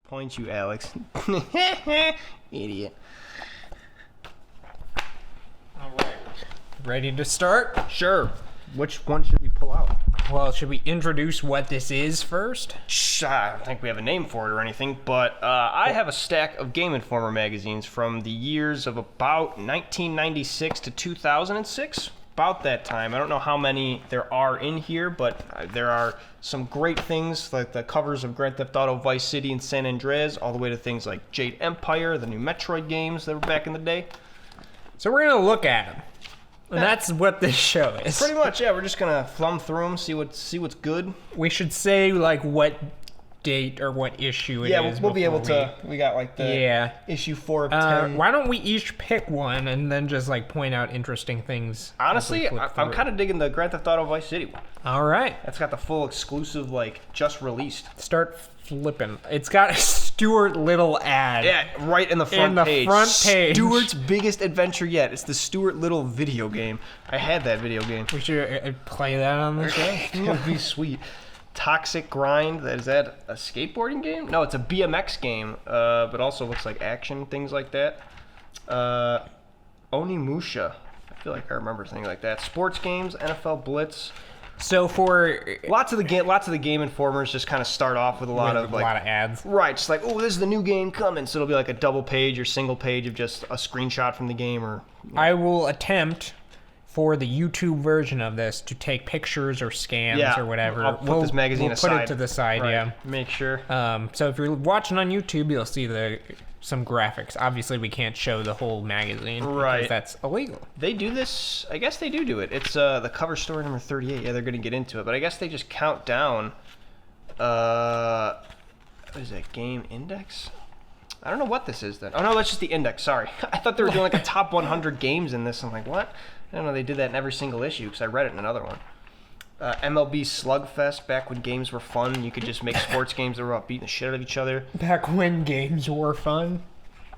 Point you, Alex. Idiot. All right. Ready to start? Sure. Which one should we pull out? Well, should we introduce what this is first? I don't think we have a name for it or anything, but I have a stack of Game Informer magazines from the years of about 1996 to 2006. About that time. I don't know how many there are in here, but there are some great things like the covers of Grand Theft Auto Vice City and San Andreas, all the way to things like Jade Empire, the new Metroid games that were back in the day. So we're going to look at them. And that's what this show is. Pretty much, yeah. We're just going to thumb through them, see what's good. We should say, like, what date or what issue it is. Yeah, we'll be able to. We got, like, the issue 4 of 10. Why don't we each pick one and then just, like, point out interesting things? Honestly, I'm kind of digging the Grand Theft Auto Vice City one. All right. That's got the full exclusive, like, just released. Start flipping. It's got a Stuart Little ad. Yeah, right in the front page. In the front page. Stuart's biggest adventure yet. It's the Stuart Little video game. I had that video game. We should play that on the show. That would be sweet. Toxic Grind. Is that a skateboarding game? No, it's a BMX game, but also looks like action, things like that. Onimusha. I feel like I remember things like that. Sports games, NFL Blitz. So for lots of the Game Informers just kind of start off with a lot of ads. Right, just like, oh, this is the new game coming. So it'll be like a double page or single page of just a screenshot from the game. Or I will attempt for the YouTube version of this to take pictures or scans or whatever. I'll put this magazine aside. Put it to the side, right. yeah. Make sure. So if you're watching on YouTube, you'll see some graphics. Obviously, we can't show the whole magazine because that's illegal. They do this. I guess they do it. It's the cover story number 38. Yeah, they're going to get into it. But I guess they just count down. What is that? Game Index? I don't know what this is then. Oh, no, that's just the index. Sorry. I thought they were doing like a top 100 games in this. I'm like, what? I don't know. They did that in every single issue because I read it in another one. MLB Slugfest, back when games were fun. You could just make sports games that were about beating the shit out of each other. Back when games were fun.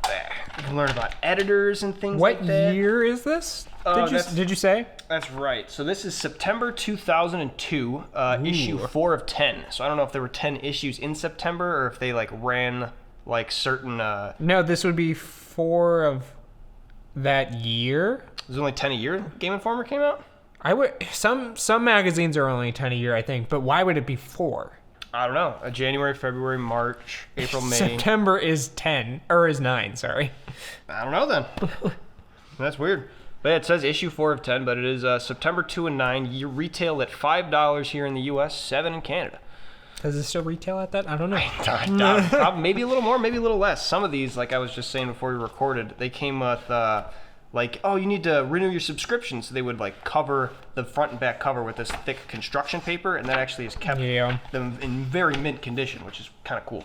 You can learn about editors and things like that. What year is this? Did you say? That's right. So this is September 2002, issue 4 of 10. So I don't know if there were 10 issues in September or if they like ran like certain... No, this would be 4 of that year. There's only 10 a year Game Informer came out? I would some magazines are only 10 a year, I think, but why would it be 4? I don't know. January, February, March, April, May. September is 9, sorry. I don't know then. That's weird. But yeah, it says issue 4 of 10, but it is September 2 and 9. You retail at $5 here in the US, $7 in Canada. Does it still retail at that? I don't know. Probably, maybe a little more, maybe a little less. Some of these, like I was just saying before we recorded, they came with like, oh, you need to renew your subscription. So they would like cover the front and back cover with this thick construction paper, and that actually has kept them in very mint condition, which is kind of cool.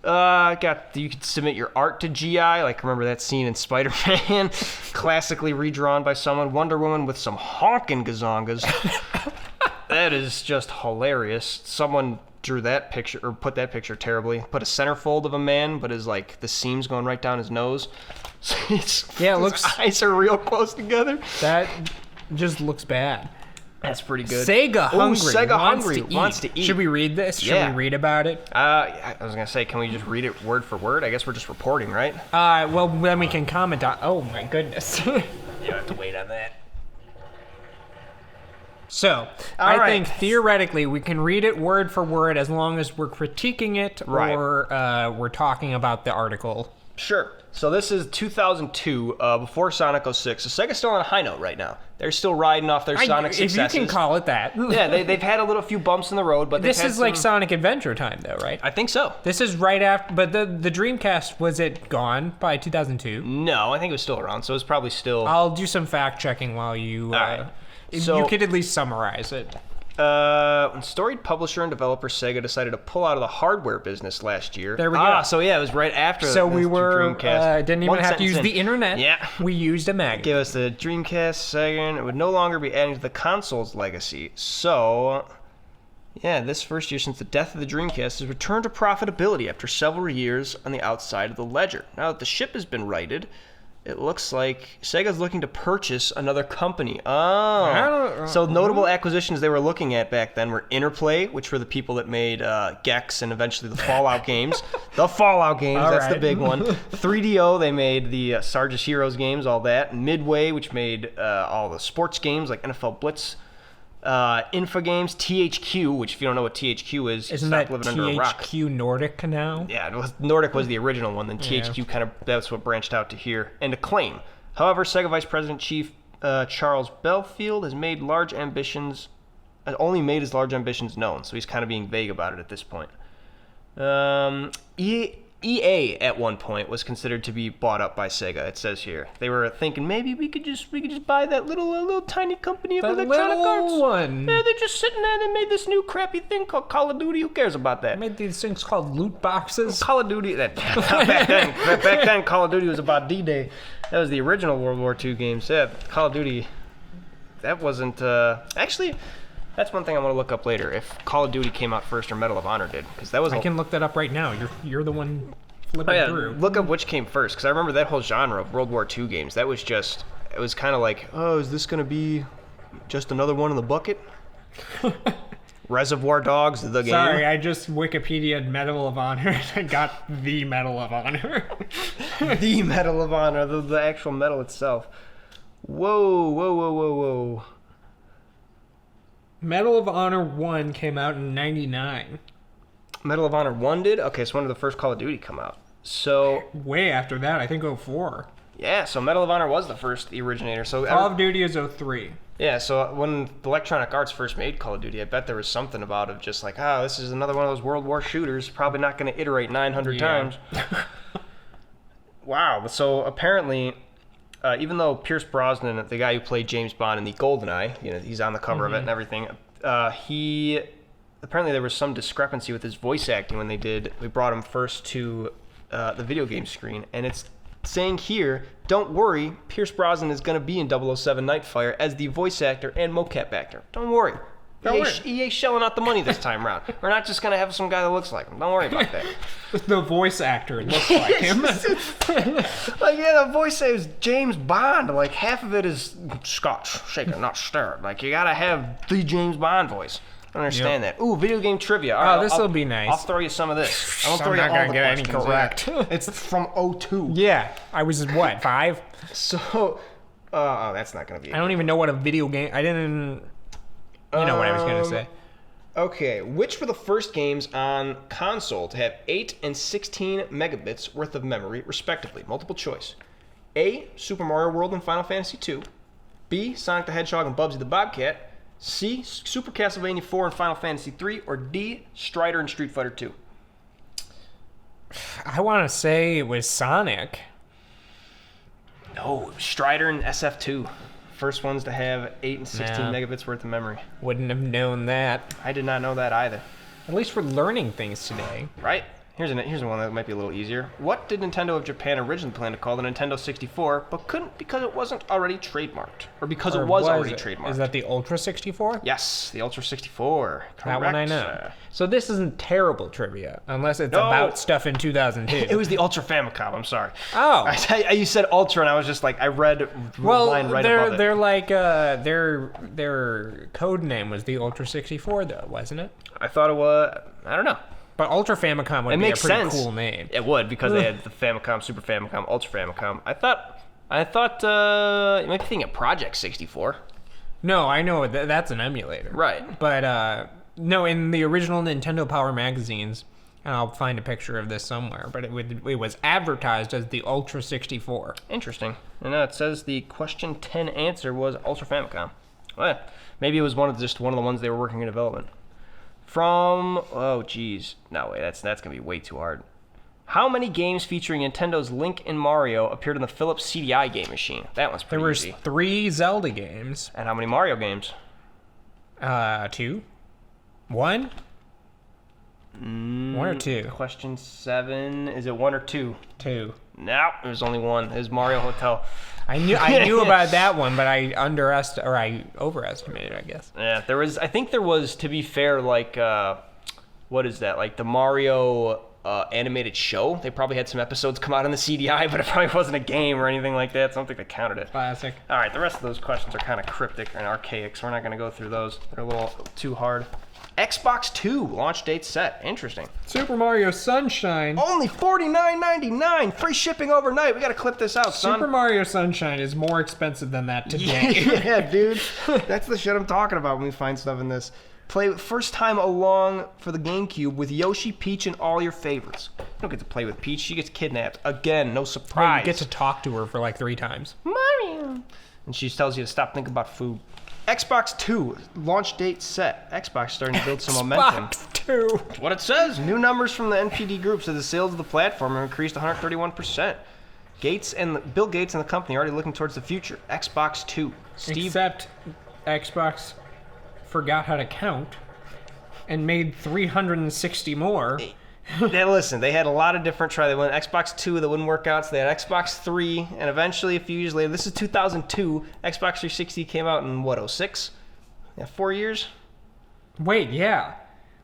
You could submit your art to GI, like remember that scene in Spider-Man, classically redrawn by someone. Wonder Woman with some honking gazongas. That is just hilarious. Someone drew that picture, or put that picture terribly. Put a centerfold of a man, but his like the seams going right down his nose. His eyes are real close together. That just looks bad. That's pretty good. Sega Hungry wants to eat. Should we read this? Should we read about it? I was gonna say, can we just read it word for word? I guess we're just reporting, right? Well, then we can comment on. Oh my goodness. You have to wait on that. So, I think theoretically we can read it word for word as long as we're critiquing it or we're talking about the article. Sure. So this is 2002, before Sonic 06. So Sega's still on a high note right now. They're still riding off their Sonic successes. If you can call it that. Yeah, they've had a few bumps in the road, but this is like Sonic Adventure time, though, right? I think so. This is right after, but the Dreamcast, was it gone by 2002? No, I think it was still around, so it's probably still... I'll do some fact-checking while you... So, you could at least summarize it. When storied publisher and developer Sega decided to pull out of the hardware business last year. There we go. So yeah, it was right after. So we were Dreamcast. Didn't even have to use the internet. Yeah, we used a magazine. Give us the Dreamcast. Sega. It would no longer be adding to the console's legacy. So, yeah, this first year since the death of the Dreamcast has returned to profitability after several years on the outside of the ledger. Now that the ship has been righted, It looks like Sega's looking to purchase another company. Oh. So notable acquisitions they were looking at back then were Interplay, which were the people that made Gex and eventually the Fallout games. The Fallout games, that's the big one. 3DO, they made the Sarge's Heroes games, all that. Midway, which made all the sports games like NFL Blitz. Infogames, THQ, which if you don't know what THQ is, isn't that THQ Nordic now? Yeah, Nordic was the original one, then THQ kind of, that's what branched out to here. And Acclaim. However, Sega Vice President Chief Charles Belfield has only made his large ambitions known, so he's kind of being vague about it at this point. EA at one point was considered to be bought up by Sega. It says here they were thinking maybe we could just buy that little tiny company of Electronic Arts. One. Yeah, they're just sitting there. They made this new crappy thing called Call of Duty. Who cares about that? Made these things called loot boxes. Call of Duty. Back then, Call of Duty was about D-Day. That was the original World War II game. So yeah, Call of Duty. That wasn't actually. That's one thing I want to look up later. If Call of Duty came out first or Medal of Honor did, because that was. I can look that up right now. You're the one flipping through. Look up which came first, because I remember that whole genre of World War II games. That was just. It was kind of like, oh, is this gonna be just another one in the bucket? Reservoir Dogs, the game. Sorry, I just Wikipedia'd Medal of Honor. I got the Medal of Honor. The Medal of Honor, the actual medal itself. Whoa. Medal of Honor 1 came out in 99. Medal of Honor 1 did? Okay, so when did the first Call of Duty come out? So way after that, I think 04. Yeah, so Medal of Honor was the originator. So Call of Duty is 03. Yeah, so when Electronic Arts first made Call of Duty, I bet there was something about it, just like, this is another one of those World War shooters, probably not going to iterate 900 times. Wow, so apparently, even though Pierce Brosnan, the guy who played James Bond in the GoldenEye, he's on the cover of it and everything, apparently there was some discrepancy with his voice acting when they brought him first to the video game screen, and it's saying here, don't worry, Pierce Brosnan is going to be in 007 Nightfire as the voice actor and mocap actor. Don't worry. EA's shelling out the money this time around. We're not just going to have some guy that looks like him. Don't worry about that. The voice actor looks like him. The voice is James Bond. Like, half of it is Scotch, shaken, not stirred. Like, you got to have the James Bond voice. I don't understand that. Ooh, video game trivia. All right, this will be nice. I'll throw you some of this. I'm not going to get any correct. It's from 02. Yeah. I was, 5? So, that's not going to be I don't even know what a video game... I didn't... You know what I was going to say. Okay, which were the first games on console to have 8 and 16 megabits worth of memory, respectively? Multiple choice. A, Super Mario World and Final Fantasy II. B, Sonic the Hedgehog and Bubsy the Bobcat. C, Super Castlevania 4 and Final Fantasy 3, or D, Strider and Street Fighter 2? I want to say it was Sonic. No, Strider and SF2. First ones to have 8 and 16 megabits worth of memory. Wouldn't have known that. I did not know that either. At least we're learning things today. Right. Here's one that might be a little easier. What did Nintendo of Japan originally plan to call the Nintendo 64, but couldn't because it wasn't already trademarked? Or because it was already trademarked? Is that the Ultra 64? Yes, the Ultra 64. Correct. That one I know. So this isn't terrible trivia, unless it's about stuff in 2002. It was the Ultra Famicom, I'm sorry. Oh. You said Ultra, and I was just like, I read line right above it. They're like, their code name was the Ultra 64, though, wasn't it? I thought it was, I don't know. But Ultra Famicom would be a pretty cool name. It would, because they had the Famicom, Super Famicom, Ultra Famicom. I thought you might be thinking of Project 64. No, I know that's an emulator. Right. But no, in the original Nintendo Power magazines, and I'll find a picture of this somewhere, but it was advertised as the Ultra 64. Interesting. And it says the question 10 answer was Ultra Famicom. Well, maybe it was one of the ones they were working in development. That's gonna be way too hard. How many games featuring Nintendo's Link and Mario appeared on the Philips CDI game machine? That one's pretty easy. There was 3 Zelda games. And how many Mario games? 2. 1? 1 or 2? Question 7. Is it 1 or 2? 2. No, it was only 1. It was Mario Hotel. I knew about that one, but I overestimated, I guess. Yeah, I think there was, to be fair, like, what is that? Like the Mario animated show. They probably had some episodes come out on the CDI, but it probably wasn't a game or anything like that, so I don't think they counted it. Classic. All right, the rest of those questions are kind of cryptic and archaic, so we're not going to go through those. They're a little too hard. Xbox 2 launch date set. Interesting. Super Mario Sunshine. Only $49.99. Free shipping overnight. We got to clip this out, son. Super Mario Sunshine is more expensive than that today. Yeah, dude. That's the shit I'm talking about when we find stuff in this. Play first time along for the GameCube with Yoshi, Peach, and all your favorites. You don't get to play with Peach. She gets kidnapped. Again, no surprise. Oh, you get to talk to her for like 3 times. Mario. And she tells you to stop thinking about food. Xbox 2 launch date set. Xbox starting to build some momentum. Xbox 2. That's what it says. New numbers from the NPD Group said the sales of the platform have increased 131%. Bill Gates and the company are already looking towards the future. Xbox 2. Except Xbox forgot how to count and made 360 more. Now listen, they had a lot of different try. They went Xbox 2 that wouldn't work out, so they had Xbox 3, and eventually a few years later, this is 2002, Xbox 360 came out in, what, 06? Yeah, 4 years? Wait, yeah.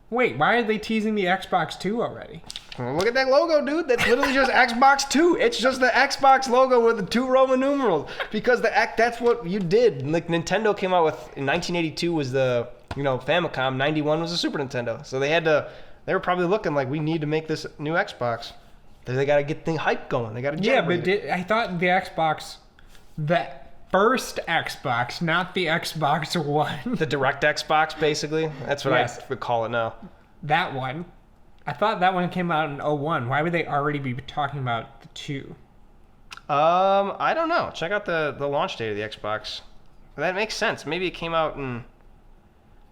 Wait, why are they teasing the Xbox 2 already? Well, look at that logo, dude. That's literally just Xbox 2. It's just the Xbox logo with the 2 Roman numerals. Because that's what you did. Like, Nintendo came out with, in 1982 was the, Famicom. 91 was the Super Nintendo. So they were probably looking like, we need to make this new Xbox. They got to get the hype going. They got to generate it. I thought the Xbox, the first Xbox, not the Xbox One. The direct Xbox, basically. That's what I would call it now. That one. I thought that one came out in 01. Why would they already be talking about the 2? I don't know. Check out the launch date of the Xbox. That makes sense. Maybe it came out in...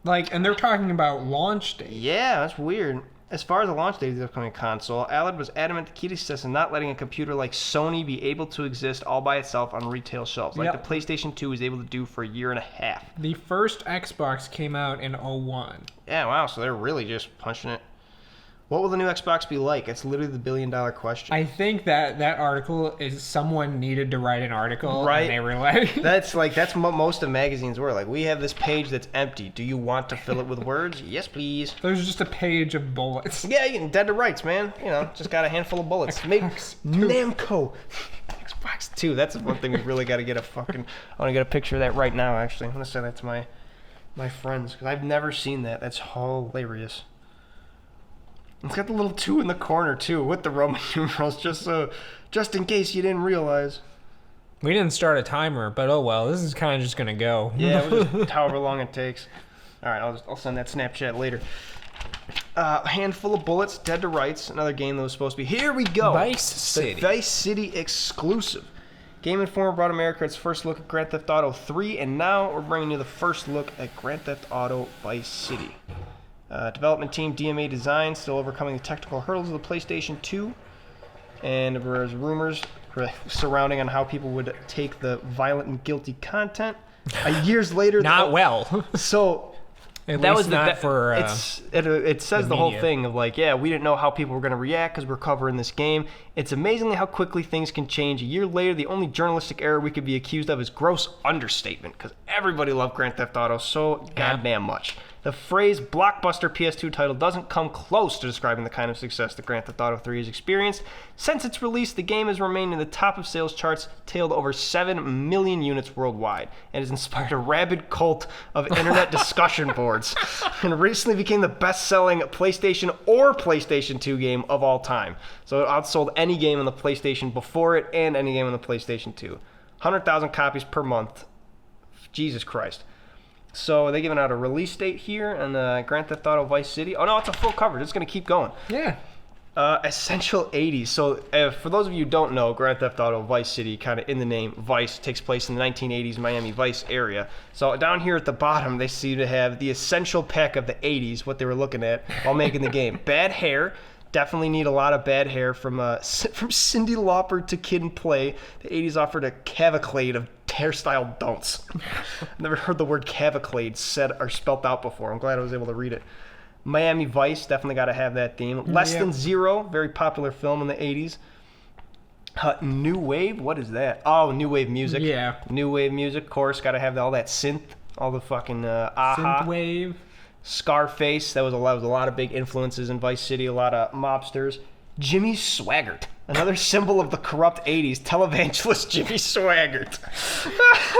and they're talking about launch date. Yeah, that's weird. As far as the launch date of the upcoming console, Allard was adamant the key to success is not letting a computer like Sony be able to exist all by itself on retail shelves, like the PlayStation 2 was able to do for a year and a half. The first Xbox came out in 01. Yeah, wow, so they're really just punching it. What will the new Xbox be like? It's literally the billion-dollar question. I think that article is someone needed to write an article, right? And they were like... that's what most of magazines were. Like, we have this page that's empty. Do you want to fill it with words? Yes, please. There's just a page of bullets. Yeah, you can dead to rights, man. Just got a handful of bullets. Xbox 2. Namco. Xbox 2. That's one thing we really got to get I want to get a picture of that right now, actually. I'm going to send that to my friends, because I've never seen that. That's hilarious. It's got the little 2 in the corner, too, with the Roman numerals, just in case you didn't realize. We didn't start a timer, but oh well, this is kind of just going to go. Yeah, we'll just however long it takes. All right, I'll send that Snapchat later. A handful of bullets, dead to rights, another game that was supposed to be... Here we go! Vice City. The Vice City exclusive. Game Informer brought America its first look at Grand Theft Auto 3, and now we're bringing you the first look at Grand Theft Auto Vice City. Development team DMA Design still overcoming the technical hurdles of the PlayStation 2, and there was rumors surrounding on how people would take the violent and guilty content. Years later, not well. So At that was not for. It says the whole thing of like, yeah, we didn't know how people were going to react because we're covering this game. It's amazingly how quickly things can change. A year later, the only journalistic error we could be accused of is gross understatement because everybody loved Grand Theft Auto so goddamn much. The phrase blockbuster PS2 title doesn't come close to describing the kind of success that Grand Theft Auto 3 has experienced. Since its release, the game has remained in the top of sales charts, tailed over 7 million units worldwide, and has inspired a rabid cult of internet discussion boards, and recently became the best-selling PlayStation or PlayStation 2 game of all time. So it outsold any game on the PlayStation before it and any game on the PlayStation 2. 100,000 copies per month. Jesus Christ. So they're giving out a release date here on Grand Theft Auto Vice City. Oh no, it's a full coverage. It's going to keep going. Yeah. Essential 80s. So for those of you who don't know, Grand Theft Auto Vice City, kind of in the name, Vice, takes place in the 1980s Miami Vice area. So down here at the bottom, they seem to have the essential pack of the 80s, what they were looking at while making the game. Bad hair. Definitely need a lot of bad hair from Cyndi Lauper to Kid and Play. The 80s offered a cavalcade of hairstyle don'ts. Never heard the word cavalcade said or spelt out before. I'm glad I was able to read it. Miami Vice, definitely got to have that theme. Less Than Zero, very popular film in the 80s. New Wave, what is that? Oh, New Wave music. Yeah. New Wave music, of course, got to have all that synth, all the fucking Synth wave. Scarface, that was a lot of big influences in Vice City, a lot of mobsters. Jimmy Swaggart. Another symbol of the corrupt 80s, televangelist Jimmy Swaggart.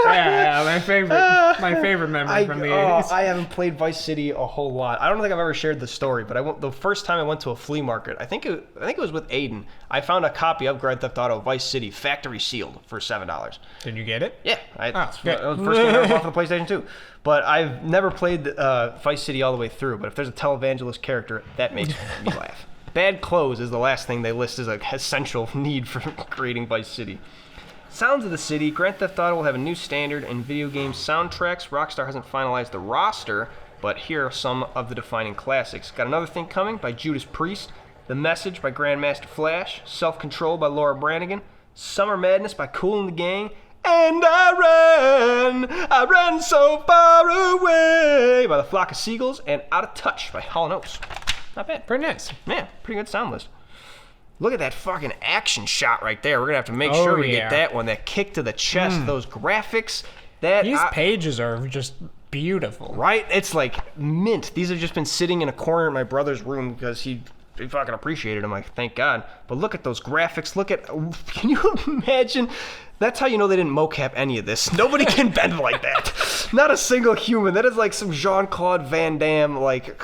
Yeah, my favorite memory from the 80s. I haven't played Vice City a whole lot. I don't think I've ever shared the story, but the first time I went to a flea market, I think it was with Aiden. I found a copy of Grand Theft Auto Vice City, factory sealed, for $7. Did you get it? Yeah, okay. It was the first game I ever bought for the PlayStation 2. But I've never played Vice City all the way through. But if there's a televangelist character, that makes me laugh. Bad clothes is the last thing they list as an essential need for creating Vice City. Sounds of the City. Grand Theft Auto will have a new standard in video game soundtracks. Rockstar hasn't finalized the roster, but here are some of the defining classics. Got Another Thing Coming by Judas Priest. The Message by Grandmaster Flash. Self-Control by Laura Branigan. Summer Madness by Kool and the Gang. And I ran so far away by the Flock of Seagulls. And Out of Touch by Hall & Oates. Not bad. Pretty nice. Man, pretty good sound list. Look at that fucking action shot right there. We're going to have to make sure we get that one. That kick to the chest, those graphics. These pages are just beautiful. Right? It's like mint. These have just been sitting in a corner in my brother's room because he fucking appreciated them. Like, thank God. But look at those graphics. Can you imagine? That's how you know they didn't mocap any of this. Nobody can bend like that. Not a single human. That is like some Jean-Claude Van Damme, like,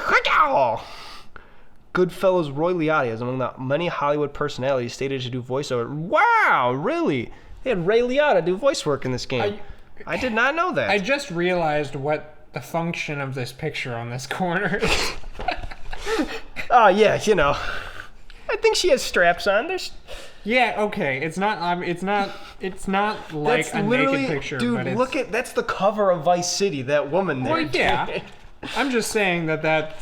Goodfellas Roy Liotta is among the many Hollywood personalities stated to do voiceover. Wow, really? They had Ray Liotta do voice work in this game. I did not know that. I just realized what the function of this picture on this corner is. Oh, yeah, you know. I think she has straps on. Yeah, okay. It's not like a naked picture. Dude, but that's the cover of Vice City, that woman there. Well, yeah. I'm just saying that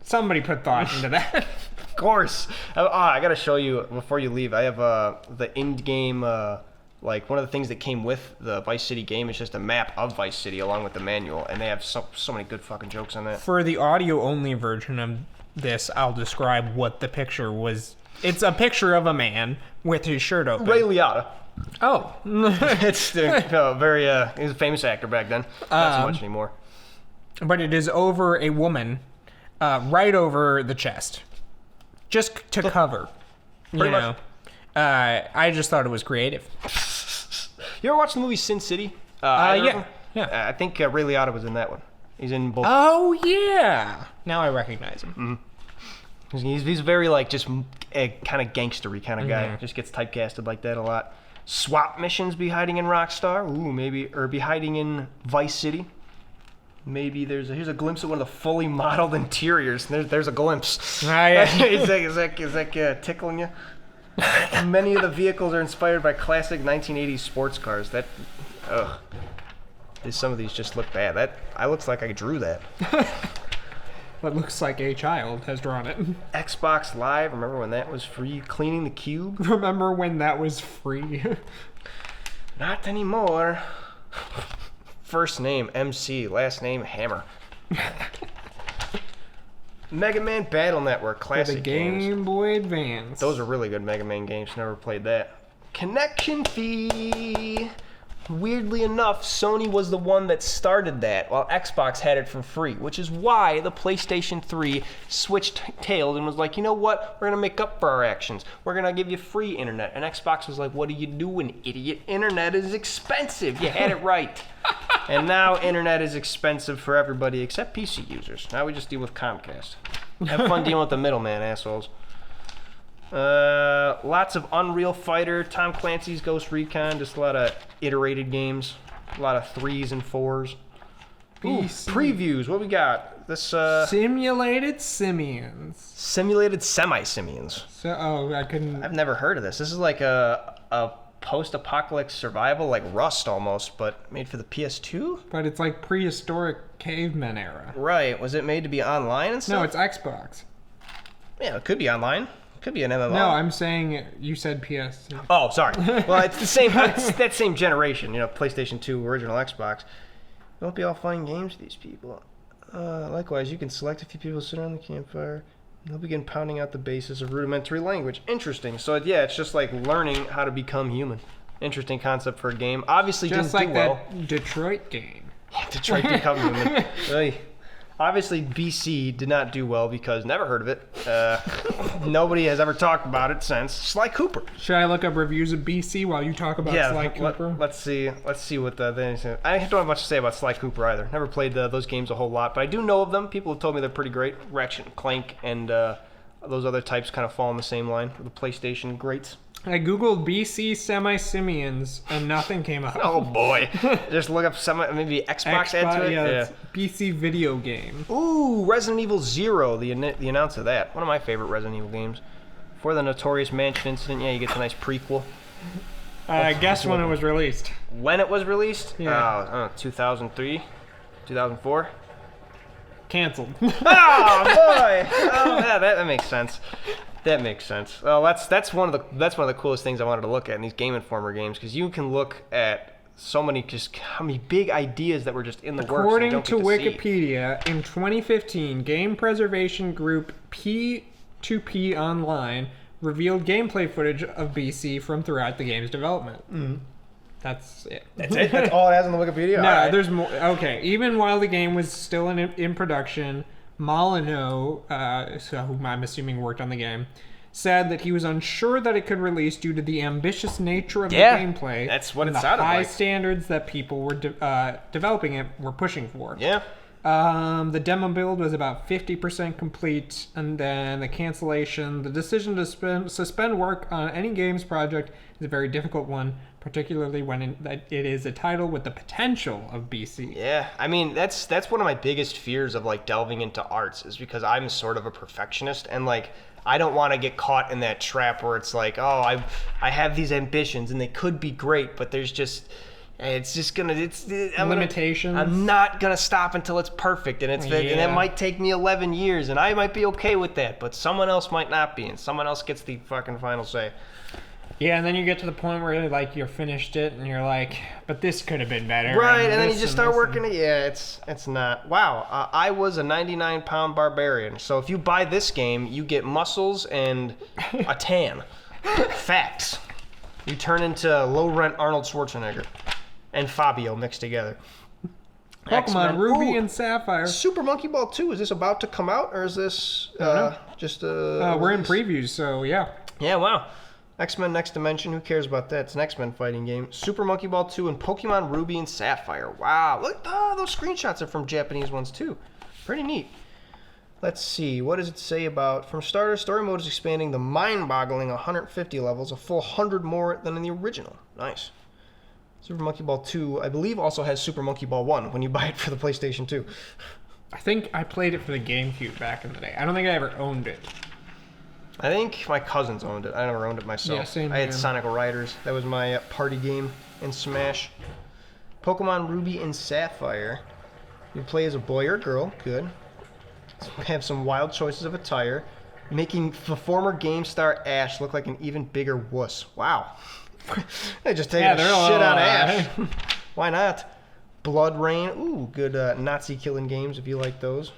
somebody put thought into that. Of course. I gotta show you before you leave. I have the in-game, like one of the things that came with the Vice City game is just a map of Vice City along with the manual, and they have so many good fucking jokes on that. For the audio-only version of this, I'll describe what the picture was. It's a picture of a man with his shirt open. Ray Liotta. Oh. It's he was a famous actor back then. Not so much anymore. But it is over a woman, right over the chest. Just to cover. Pretty much. I just thought it was creative. You ever watch the movie Sin City? Yeah. I think Ray Liotta was in that one. He's in both. Oh, yeah. Now I recognize him. Mm-hmm. He's very, like, just a kind of gangstery kind of guy. Just gets typecasted like that a lot. Swap missions be hiding in Rockstar. Ooh, maybe. Or be hiding in Vice City. Maybe here's a glimpse of one of the fully modeled interiors. There's a glimpse. Yeah. is that tickling you? Many of the vehicles are inspired by classic 1980s sports cars. Some of these just look bad. I looks like I drew that. That looks like a child has drawn it. Xbox Live, remember when that was free? Cleaning the Cube? Remember when that was free? Not anymore. First name MC, last name Hammer. Mega Man Battle Network, classic the Game Boy Advance. Those are really good Mega Man games. Never played that. Connection fee. Weirdly enough, Sony was the one that started that, while Xbox had it for free, which is why the PlayStation 3 switched tails and was like, you know what? We're going to make up for our actions. We're going to give you free internet. And Xbox was like, what are you doing, idiot? Internet is expensive. You had it right. And now internet is expensive for everybody except PC users. Now we just deal with Comcast. Have fun dealing with the middleman, assholes. Lots of Unreal Fighter, Tom Clancy's Ghost Recon, just a lot of iterated games, a lot of 3s and 4s. Ooh, previews. What we got? This Simulated Simians. Simulated Semi-Simians. I've never heard of this. This is like a post-apocalyptic survival, like Rust almost, but made for the PS2? But it's like prehistoric caveman era. Right. Was it made to be online and stuff? No, it's Xbox. Yeah, it could be online. Could be an MMO. No, I'm saying you said PS2. Oh, sorry. Well, it's the same. It's that same generation. PlayStation 2, original Xbox. Don't be all fun games to these people. Likewise, you can select a few people sit around the campfire. They'll begin pounding out the basis of rudimentary language. Interesting. So yeah, it's just like learning how to become human. Interesting concept for a game. Obviously, just didn't do well. Just like that Detroit game. Detroit Become Human. Obviously, BC did not do well because never heard of it. Nobody has ever talked about it since. Sly Cooper. Should I look up reviews of BC while you talk about Sly Cooper? Let's see what the thing. I don't have much to say about Sly Cooper either. Never played those games a whole lot, but I do know of them. People have told me they're pretty great. Ratchet and Clank and those other types kind of fall in the same line with the PlayStation greats. I googled BC semi-simians and nothing came up. Oh boy! Just look up maybe Xbox add to it. Yeah. BC video game. Ooh, Resident Evil 0, the announcer of that. One of my favorite Resident Evil games. For the Notorious Mansion incident, yeah, you get the nice prequel. Guess when it was released. When it was released? Yeah. I don't know, 2003, 2004. Canceled. Oh boy! Oh yeah, that makes sense. That makes sense. Well, that's one of the coolest things I wanted to look at in these Game Informer games, because you can look at how many big ideas that were just in the works. According to Wikipedia, in 2015, game preservation group P2P Online revealed gameplay footage of BC from throughout the game's development. Mm. That's it. That's it? That's all it has on the Wikipedia? No, right. There's more. Okay, even while the game was still in production, Molyneux, whom I'm assuming worked on the game, said that he was unsure that it could release due to the ambitious nature of the gameplay. That's what it and sounded the high like. standards that people were developing it were pushing for. Yeah. The demo build was about 50% complete, and then the cancellation. The decision to suspend work on any games project is a very difficult one, particularly when it is a title with the potential of BC. Yeah, I mean that's one of my biggest fears of like delving into arts, is because I'm sort of a perfectionist, and like I don't want to get caught in that trap where it's like, oh, I have these ambitions and they could be great, but there's just limitations. I'm not gonna stop until it's perfect, and and it might take me 11 years, and I might be okay with that, but someone else might not be, and someone else gets the fucking final say. Yeah, and then you get to the point where like you're finished it, and you're like, but this could have been better. Right, and then you just start working it. Yeah, it's not. Wow, I was a 99-pound barbarian, so if you buy this game, you get muscles and a tan. Facts. You turn into low-rent Arnold Schwarzenegger and Fabio mixed together. Pokemon Ruby and Sapphire. Super Monkey Ball 2, is this about to come out, or is this just a... we're in previews, so yeah. Yeah, wow. X-Men Next Dimension, who cares about that? It's an X-Men fighting game. Super Monkey Ball 2 and Pokemon Ruby and Sapphire. Wow, look, those screenshots are from Japanese ones too. Pretty neat. Let's see, what does it say about... From starters, story mode is expanding the mind-boggling 150 levels, a full 100 more than in the original. Nice. Super Monkey Ball 2, I believe, also has Super Monkey Ball 1 when you buy it for the PlayStation 2. I think I played it for the GameCube back in the day. I don't think I ever owned it. I think my cousins owned it. I never owned it myself. Yeah, same I had here. Sonic Riders. That was my party game in Smash. Pokemon Ruby and Sapphire. You play as a boy or a girl. Good. Have some wild choices of attire, making the former game star Ash look like an even bigger wuss. Wow. They just taking a shit on Ash. Why not? Blood Rain. Ooh, good Nazi killing games if you like those.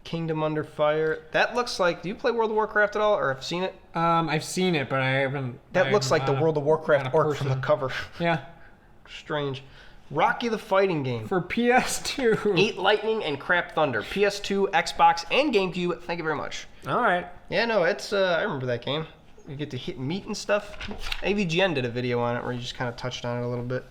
Kingdom Under Fire. That looks like... Do you play World of Warcraft at all, or have seen it? I've seen it, but I haven't... That looks like the World of Warcraft orc from the cover. Yeah. Strange. Rocky the Fighting Game. For PS2. 8 Lightning and Crap Thunder. PS2, Xbox, and GameCube. Thank you very much. All right. Yeah, no, it's... I remember that game. You get to hit meat and stuff. AVGN did a video on it where you just kind of touched on it a little bit.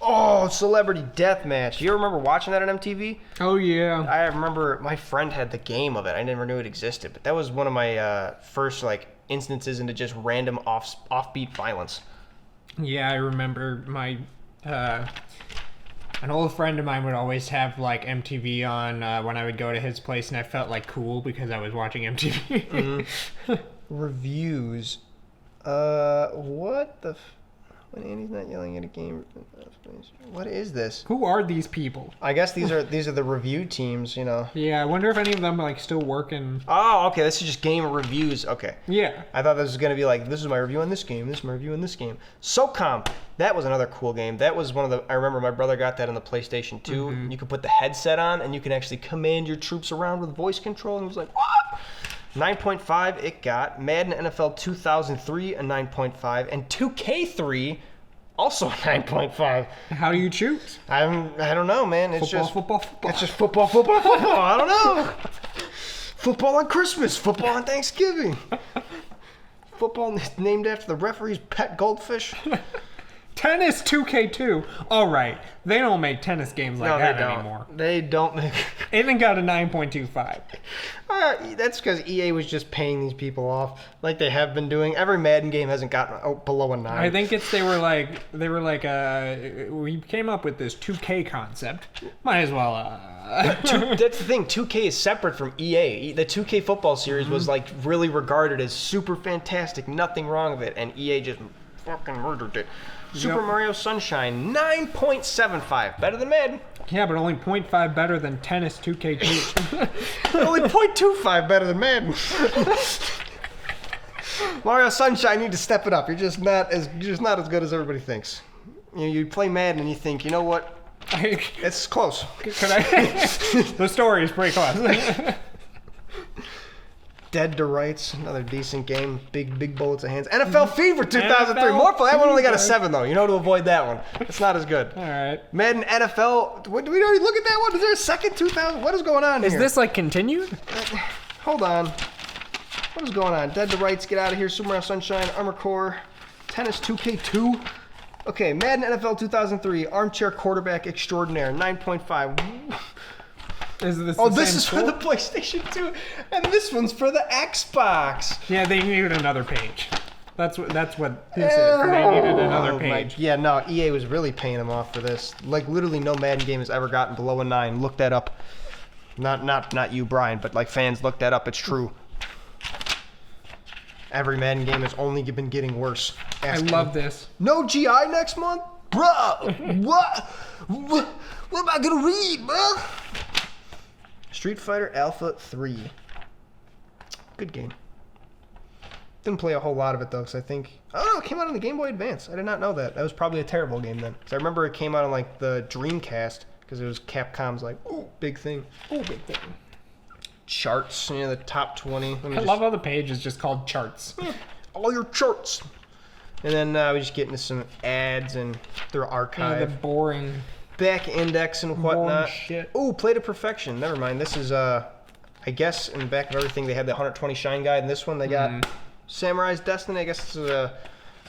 Oh, Celebrity Deathmatch. You remember watching that on MTV? Oh, yeah. I remember my friend had the game of it. I never knew it existed, but that was one of my first like instances into just random offbeat violence. Yeah, I remember my an old friend of mine would always have like MTV on when I would go to his place, and I felt like cool because I was watching MTV. Mm-hmm. Reviews. What the... When Andy's not yelling at a game. What is this? Who are these people? I guess these are the review teams, you know. Yeah, I wonder if any of them like still working. Oh, okay. This is just game reviews. Okay. Yeah. I thought this was gonna be like, this is my review on this game. This is my review on this game. SOCOM. That was another cool game. That was one of the... I remember my brother got that on the PlayStation 2. Mm-hmm. You could put the headset on and you can actually command your troops around with voice control. And he was like, what? 9.5 it got. Madden NFL 2003 a 9.5, and 2K3 also a 9.5. How do you choose? I don't know, man. It's Football. It's just football. I don't know. Football on Christmas. Football on Thanksgiving. Football named after the referee's pet goldfish. Tennis 2K2. All right, they don't make tennis games like that anymore. They don't make. It even got a 9.25. That's because EA was just paying these people off, like they have been doing. Every Madden game hasn't gotten below a 9. I think they were like, we came up with this 2K concept. Might as well. That's the thing. 2K is separate from EA. The 2K football series was like really regarded as super fantastic, nothing wrong with it, and EA just fucking murdered it. Super Mario Sunshine, 9.75, better than Madden. Yeah, but only 0.5 better than Tennis 2K2. Only 0.25 better than Madden. Mario Sunshine, you need to step it up. You're just not as good as everybody thinks. You play Madden and you think, you know what? It's close. The story is pretty close. Dead to Rights, another decent game. Big bullets of hands. NFL Fever 2003. More fun. That one only got a 7 though. You know to avoid that one. It's not as good. All right. Madden NFL. What, do we already look at that one? Is there a second 2000? What is going on here? Is this like continued? Hold on. What is going on? Dead to Rights. Get out of here. Super Mario Sunshine. Armor Core. Tennis 2K2. Okay. Madden NFL 2003. Armchair Quarterback Extraordinaire. 9.5. Is this this is for the PlayStation 2, and this one's for the Xbox. Yeah, they needed another page. That's what this is. They needed another page. Yeah, no, EA was really paying them off for this. Like literally, no Madden game has ever gotten below a 9. Look that up. Not you, Brian, but like fans, look that up. It's true. Every Madden game has only been getting worse. I love this. No GI next month, bruh. What am I gonna read, bruh? Street Fighter Alpha 3. Good game. Didn't play a whole lot of it though, because I think... Oh no, it came out on the Game Boy Advance. I did not know that. That was probably a terrible game then. Because I remember it came out on like the Dreamcast, because it was Capcom's like, ooh, big thing. Ooh, big thing. Charts, the top 20. I love how the page is just called charts. All your charts. And then we just get into some ads and through archive. The boring... Back index and whatnot. Shit. Ooh, Play to Perfection. Never mind. This is, I guess, in the back of everything, they had the 120 shine guide. And this one, they got Samurai's Destiny. I guess this is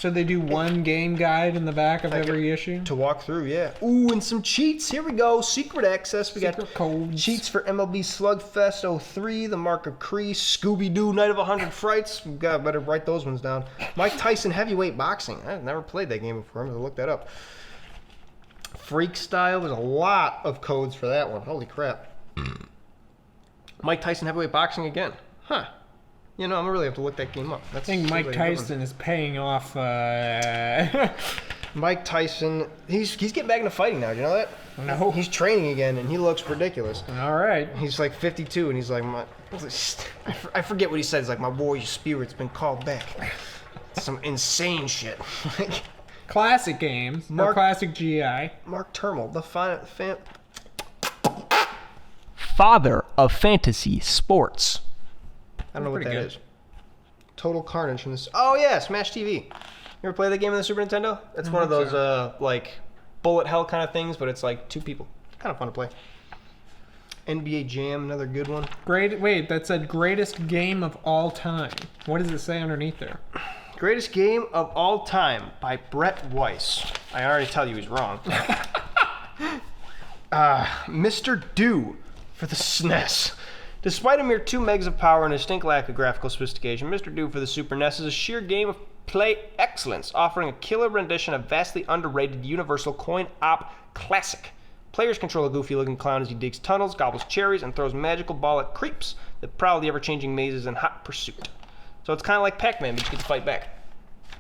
So they do one game guide in the back of every issue? To walk through, yeah. Ooh, and some cheats. Here we go. Secret access. We got codes. Cheats for MLB Slugfest 03, The Mark of Kreese, Scooby-Doo, Night of 100 Frights. We got better write those ones down. Mike Tyson Heavyweight Boxing. I've never played that game before. I'm going to look that up. Freak Style. There's a lot of codes for that one. Holy crap. Mike Tyson Heavyweight Boxing again. Huh. I'm going to really have to look that game up. I think Mike Tyson is paying off... Mike Tyson, he's getting back into fighting now. Do you know that? No. He's training again, and he looks ridiculous. All right. He's like 52, and he's like, I forget what he said. He's like, my warrior spirit's been called back. Some insane shit. Classic games. Classic GI. Mark Termel, the father of fantasy sports. I don't know what that is. Total Carnage from this. Oh yeah, Smash TV. You ever play that game on the Super Nintendo? It's one of those like bullet hell kind of things, but it's like 2 people. Kind of fun to play. NBA Jam, another good one. Wait, that said greatest game of all time. What does it say underneath there? Greatest game of all time by Brett Weiss. I already tell you he's wrong. Mr. Do for the SNES. Despite a mere 2 megs of power and a distinct lack of graphical sophistication, Mr. Do for the Super NES is a sheer game of play excellence, offering a killer rendition of vastly underrated universal coin-op classic. Players control a goofy-looking clown as he digs tunnels, gobbles cherries, and throws magical ball at creeps that prowl the ever-changing mazes in hot pursuit. So it's kind of like Pac-Man, but you get to fight back.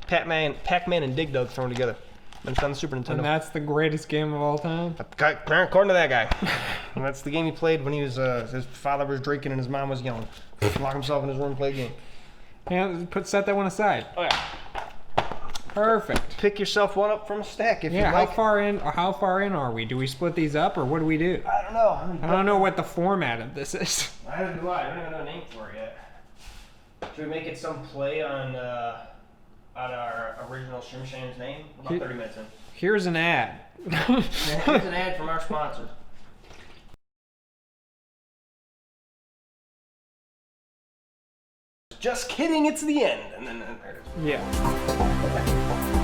Pac-Man and Dig Dug thrown together. And it's on the Super Nintendo. And that's the greatest game of all time? According to that guy. And that's the game he played when he was, his father was drinking and his mom was yelling. Lock himself in his room and play a game. Yeah, set that one aside. Oh yeah. Perfect. Pick yourself one up from a stack if you like. How far in are we? Do we split these up or what do we do? I don't know. I don't know what the format of this is. Neither do I. I don't even know a name for it yet. Should we make it some play on our original ShimShams name. About 30 minutes in. Here's an ad. Here's an ad from our sponsor. Just kidding, it's the end. And then there it is. Yeah.